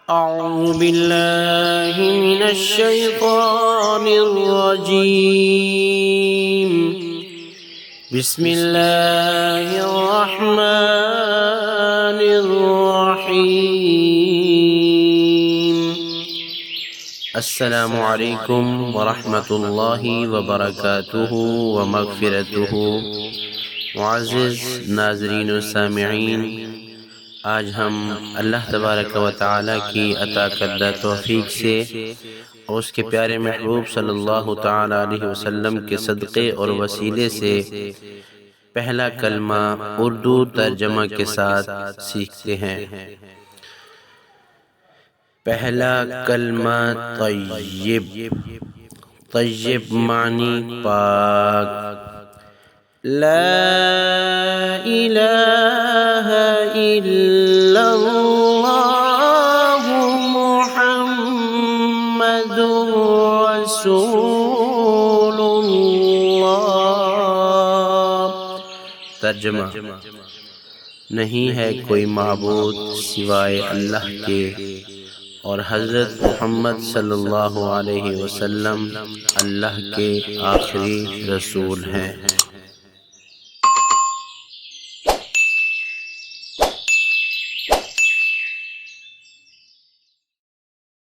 أعوذ بالله من الشيطان الرجيم. بسم الله الرحمن الرحيم. السلام علیکم ورحمۃ اللہ وبرکاتہ ومغفرتہ. معزز ناظرین و سامعین، آج ہم اللہ تبارک و تعالی کی عطا کردہ توفیق سے اور اس کے پیارے محبوب صلی اللہ تعالی علیہ وسلم کے صدقے اور وسیلے سے پہلا کلمہ اردو ترجمہ کے ساتھ سیکھتے ہیں. پہلا کلمہ طیب. طیب معنی پاک. لا الہ الا اللہ محمد رسول اللہ. ترجمہ: نہیں ہے کوئی معبود سوائے اللہ کے اور حضرت محمد صلی اللہ علیہ وسلم اللہ کے آخری رسول ہیں.